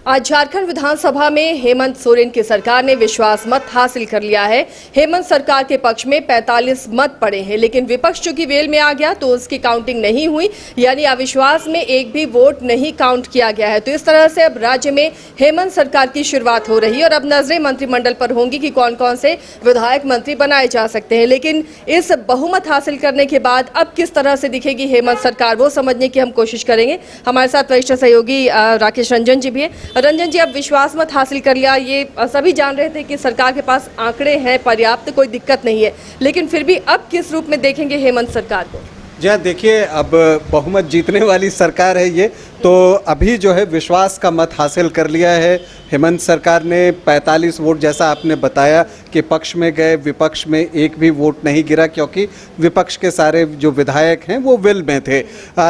आज झारखंड विधानसभा में हेमंत सोरेन की सरकार ने विश्वास मत हासिल कर लिया है। हेमंत सरकार के पक्ष में 45 मत पड़े हैं, लेकिन विपक्ष चूंकि वेल में आ गया तो उसकी काउंटिंग नहीं हुई, यानी अविश्वास में एक भी वोट नहीं काउंट किया गया है। तो इस तरह से अब राज्य में हेमंत सरकार की शुरुआत हो रही है और अब नजरें मंत्रिमंडल पर होंगी कि कौन कौन से विधायक मंत्री बनाए जा सकते हैं। लेकिन इस बहुमत हासिल करने के बाद अब किस तरह से दिखेगी हेमंत सरकार, वो समझने की हम कोशिश करेंगे। हमारे साथ वरिष्ठ सहयोगी राकेश रंजन जी भी है। रंजन जी, अब विश्वास मत हासिल कर लिया, ये सभी जान रहे थे कि सरकार के पास आंकड़े हैं पर्याप्त, कोई दिक्कत नहीं है, लेकिन फिर भी अब किस रूप में देखेंगे हेमंत सरकार को? जी हाँ, देखिए, अब बहुमत जीतने वाली सरकार है ये, तो अभी जो है विश्वास का मत हासिल कर लिया है हेमंत सरकार ने। 45 वोट, जैसा आपने बताया कि पक्ष में गए, विपक्ष में एक भी वोट नहीं गिरा क्योंकि विपक्ष के सारे जो विधायक हैं वो विल में थे।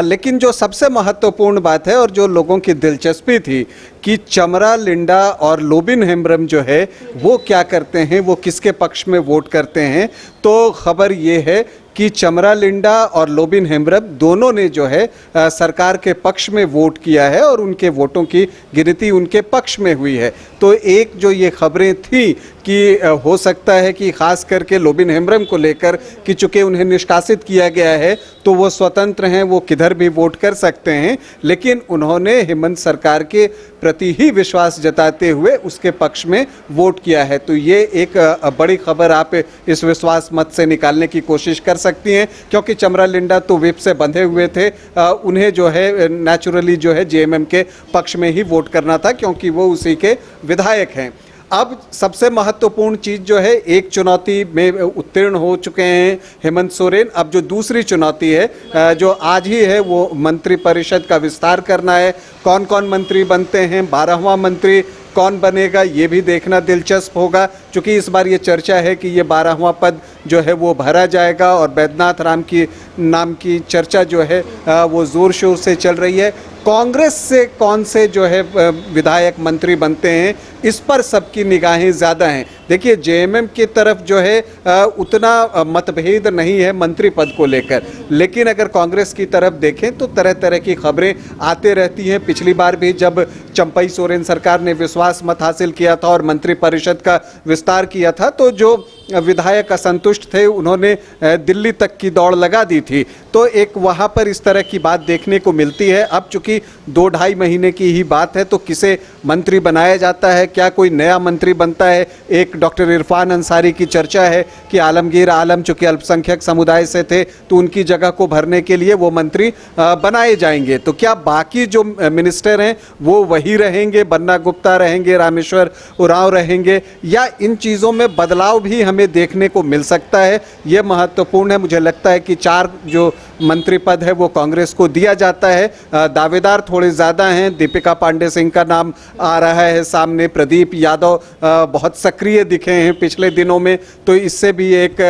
लेकिन जो सबसे महत्वपूर्ण बात है और जो लोगों की दिलचस्पी थी कि चमरा, लिंडा और लोबिन हेम्ब्रम जो है वो क्या करते हैं, वो किसके पक्ष में वोट करते हैं, तो खबर ये है कि चमरा, लिंडा और लोबिन हेम्ब्रम दोनों ने जो है सरकार के पक्ष में वोट किया है और उनके वोटों की गिनती उनके पक्ष में हुई है। तो एक जो ये खबरें थी कि हो सकता है कि खास करके लोबिन हेम्ब्रम को लेकर कि चूँकि उन्हें निष्कासित किया गया है तो वो स्वतंत्र हैं, वो किधर भी वोट कर सकते हैं, लेकिन उन्होंने हेमंत सरकार के प्रति ही विश्वास जताते हुए उसके पक्ष में वोट किया है। तो ये एक बड़ी खबर आप इस विश्वास मत से निकालने की कोशिश कर सकती हैं, क्योंकि चमरा, लिंडा तो विप से बंधे हुए थे, उन्हें जो है नेचुरली जो है जेएमएम के पक्ष में ही वोट करना था क्योंकि वो उसी के विधायक हैं। अब सबसे महत्वपूर्ण चीज़ जो है, एक चुनौती में उत्तीर्ण हो चुके हैं हेमंत सोरेन। अब जो दूसरी चुनौती है जो आज ही है वो मंत्रिपरिषद का विस्तार करना है। कौन कौन मंत्री बनते हैं, 12वां मंत्री कौन बनेगा, ये भी देखना दिलचस्प होगा, क्योंकि इस बार ये चर्चा है कि ये 12वां पद जो है वो भरा जाएगा और बैद्यनाथ राम की नाम की चर्चा जो है वो ज़ोर शोर से चल रही है। कांग्रेस से कौन से जो है विधायक मंत्री बनते हैं, इस पर सबकी निगाहें ज़्यादा हैं। देखिए, जेएमएम की तरफ जो है उतना मतभेद नहीं है मंत्री पद को लेकर, लेकिन अगर कांग्रेस की तरफ देखें तो तरह तरह की खबरें आते रहती हैं। पिछली बार भी जब चंपई सोरेन सरकार ने विश्वास मत हासिल किया था और मंत्रिपरिषद का विस्तार किया था तो जो विधायक असंतुष्ट थे उन्होंने दिल्ली तक की दौड़ लगा दी थी। तो एक वहाँ पर इस तरह की बात देखने को मिलती है। अब चूंकि 2-2.5 महीने की ही बात है तो किसे मंत्री बनाया जाता है, क्या कोई नया मंत्री बनता है। एक डॉक्टर इरफान अंसारी की चर्चा है कि आलमगीर आलम चूँकि अल्पसंख्यक समुदाय से थे तो उनकी जगह को भरने के लिए वो मंत्री बनाए जाएंगे। तो क्या बाकी जो मिनिस्टर हैं वो वही रहेंगे, बन्ना गुप्ता रहेंगे, रामेश्वर उरांव रहेंगे, या इन चीज़ों में बदलाव भी हमें देखने को मिल सकता है? ये महत्वपूर्ण है। मुझे लगता है कि 4 जो मंत्री पद है वो कांग्रेस को दिया जाता है। दावेदार थोड़े ज़्यादा हैं। दीपिका पांडे सिंह का नाम आ रहा है सामने, प्रदीप यादव बहुत सक्रिय दिखे हैं पिछले दिनों में, तो इससे भी एक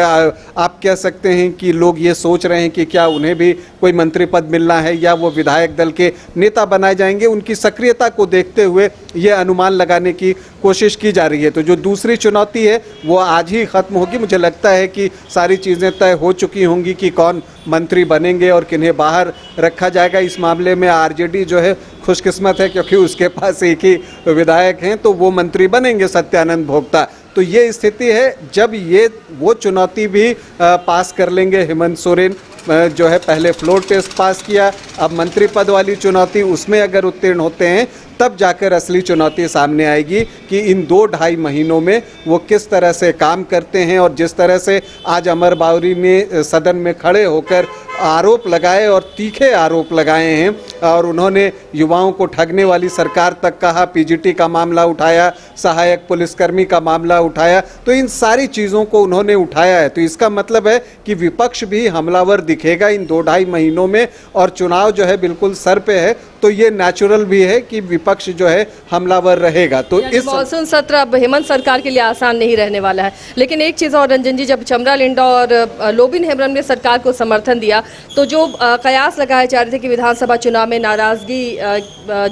आप कह सकते हैं कि लोग ये सोच रहे हैं कि क्या उन्हें भी कोई मंत्री पद मिलना है या वो विधायक दल के नेता बनाए जाएंगे। उनकी सक्रियता को देखते हुए ये अनुमान लगाने की कोशिश की जा रही है। तो जो दूसरी चुनौती है वो आज ही ख़त्म होगी। मुझे लगता है कि सारी चीज़ें तय हो चुकी होंगी कि कौन मंत्री बनेंगे और किन्हें बाहर रखा जाएगा। इस मामले में आरजेडी जो है खुशकिस्मत है क्योंकि उसके पास एक ही विधायक हैं, तो वो मंत्री बनेंगे, सत्यानंद भोक्ता। तो ये स्थिति है। जब ये वो चुनौती भी पास कर लेंगे हेमंत सोरेन, जो है पहले फ्लोर टेस्ट पास किया, अब मंत्री पद वाली चुनौती, उसमें अगर उत्तीर्ण होते हैं तब जाकर असली चुनौती सामने आएगी कि इन 2-2.5 महीनों में वो किस तरह से काम करते हैं। और जिस तरह से आज अमर बावरी ने सदन में खड़े होकर आरोप लगाए और तीखे आरोप लगाए हैं और उन्होंने युवाओं को ठगने वाली सरकार तक कहा, पीजीटी का मामला उठाया, सहायक पुलिसकर्मी का मामला उठाया, तो इन सारी चीज़ों को उन्होंने उठाया है। तो इसका मतलब है कि विपक्ष भी हमलावर दिखेगा इन 2-2.5 महीनों में और चुनाव जो है बिल्कुल सर पे है, तो ये नेचुरल भी है कि विपक्ष जो है हमलावर रहेगा। तो इस मॉनसून सत्र अब हेमंत सरकार के लिए आसान नहीं रहने वाला है। लेकिन एक चीज़ और रंजन जी, जब चमरा, लिंडा और लोबिन हेम्ब्रम ने सरकार को समर्थन दिया तो जो कयास लगाए जा रहे थे कि विधानसभा चुनाव में नाराज़गी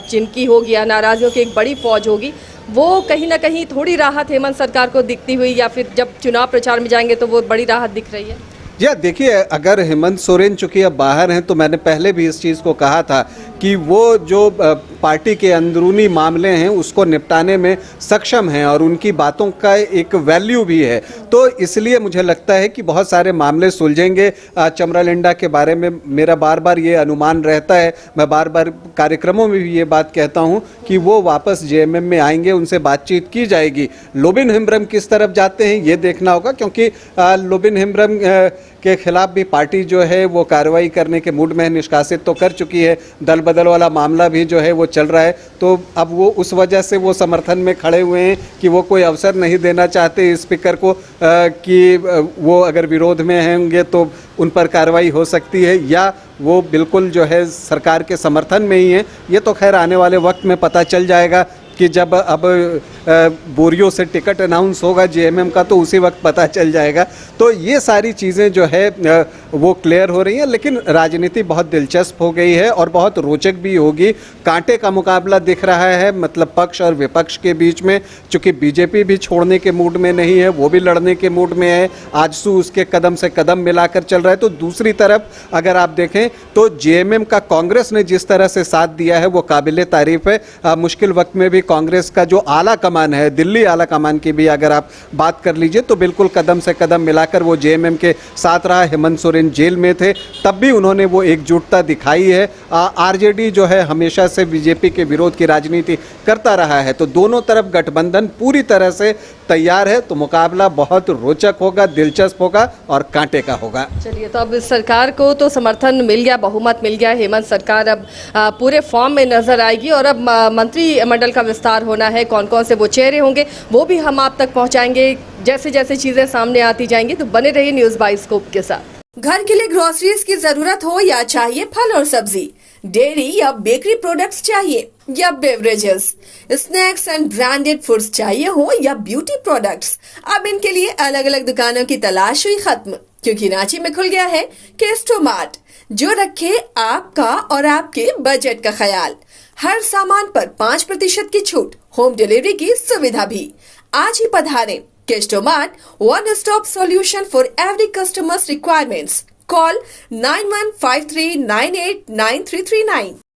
जिनकी होगी या नाराज़ियों की एक बड़ी फौज होगी, वो कहीं ना कहीं थोड़ी राहत हेमंत सरकार को दिखती हुई, या फिर जब चुनाव प्रचार में जाएंगे तो वो बड़ी राहत दिख रही है? या देखिए, अगर हेमंत सोरेन चूंकि अब बाहर हैं तो मैंने पहले भी इस चीज़ को कहा था कि वो जो पार्टी के अंदरूनी मामले हैं उसको निपटाने में सक्षम हैं और उनकी बातों का एक वैल्यू भी है। तो इसलिए मुझे लगता है कि बहुत सारे मामले सुलझेंगे। चमरालिंडा के बारे में मेरा बार बार ये अनुमान रहता है, मैं बार बार कार्यक्रमों में भी ये बात कहता हूँ कि वो वापस जेएमएम में आएंगे, उनसे बातचीत की जाएगी। लोबिन हेम्ब्रम किस तरफ जाते हैं ये देखना होगा, क्योंकि लोबिन हेम्ब्रम के खिलाफ भी पार्टी जो है वो कार्रवाई करने के मूड में है, निष्कासित तो कर चुकी है। दल बदल वाला मामला भी जो है वो चल रहा है, तो अब वो उस वजह से वो समर्थन में खड़े हुए हैं कि वो कोई अवसर नहीं देना चाहते स्पीकर को कि वो अगर विरोध में होंगे तो उन पर कार्रवाई हो सकती है, या वो बिल्कुल जो है सरकार के समर्थन में ही है। ये तो खैर आने वाले वक्त में पता चल जाएगा कि जब अब बोरियो से टिकट अनाउंस होगा जेएमएम का तो उसी वक्त पता चल जाएगा। तो ये सारी चीज़ें जो है वो क्लियर हो रही हैं, लेकिन राजनीति बहुत दिलचस्प हो गई है और बहुत रोचक भी होगी। कांटे का मुकाबला दिख रहा है, मतलब पक्ष और विपक्ष के बीच में, चूँकि बीजेपी भी छोड़ने के मूड में नहीं है, वो भी लड़ने के मूड में है। आजसू उसके कदम से कदम मिलाकर चल रहा है। तो दूसरी तरफ अगर आप देखें तो जेएमएम का कांग्रेस ने जिस तरह से साथ दिया है वो काबिले तारीफ है। मुश्किल वक्त में भी कांग्रेस का जो आला कमान है, दिल्ली आला कमान की भी अगर आप बात कर लीजिए तो बिल्कुल कदम से कदम मिलाकर वो जेएमएम के साथ रहा। हेमंत सोरेन जेल में थे तब भी उन्होंने वो एकजुटता दिखाई है। आरजेडी जो है हमेशा से बीजेपी के विरोध की राजनीति करता रहा है, तो दोनों तरफ गठबंधन पूरी तरह से तैयार है। तो मुकाबला बहुत रोचक होगा, दिलचस्प होगा और कांटे का होगा। चलिए, तो अब इस सरकार को तो समर्थन मिल गया, बहुमत मिल गया। हेमंत सरकार अब पूरे फॉर्म में नजर आएगी और अब मंत्रिमंडल का विस्तार होना है। कौन कौन से वो चेहरे होंगे वो भी हम आप तक पहुंचाएंगे जैसे जैसे चीजें सामने आती जाएंगी। तो बने रहिए न्यूज बाइस्कोप के साथ। घर के लिए ग्रोसरीज की जरूरत हो या चाहिए फल और सब्जी, डेयरी या बेकरी प्रोडक्ट्स चाहिए या beverages, snacks and branded foods चाहिए हो या ब्यूटी प्रोडक्ट्स, अब इनके लिए अलग अलग दुकानों की तलाश हुई खत्म, क्योंकि रांची में खुल गया है केस्टो मार्ट, जो रखे आपका और आपके बजट का ख्याल। हर सामान पर 5% की छूट, होम डिलीवरी की सुविधा भी। आज ही पधारें। Kesto Mart, one stop solution for every customer's requirements. Call 9153989339.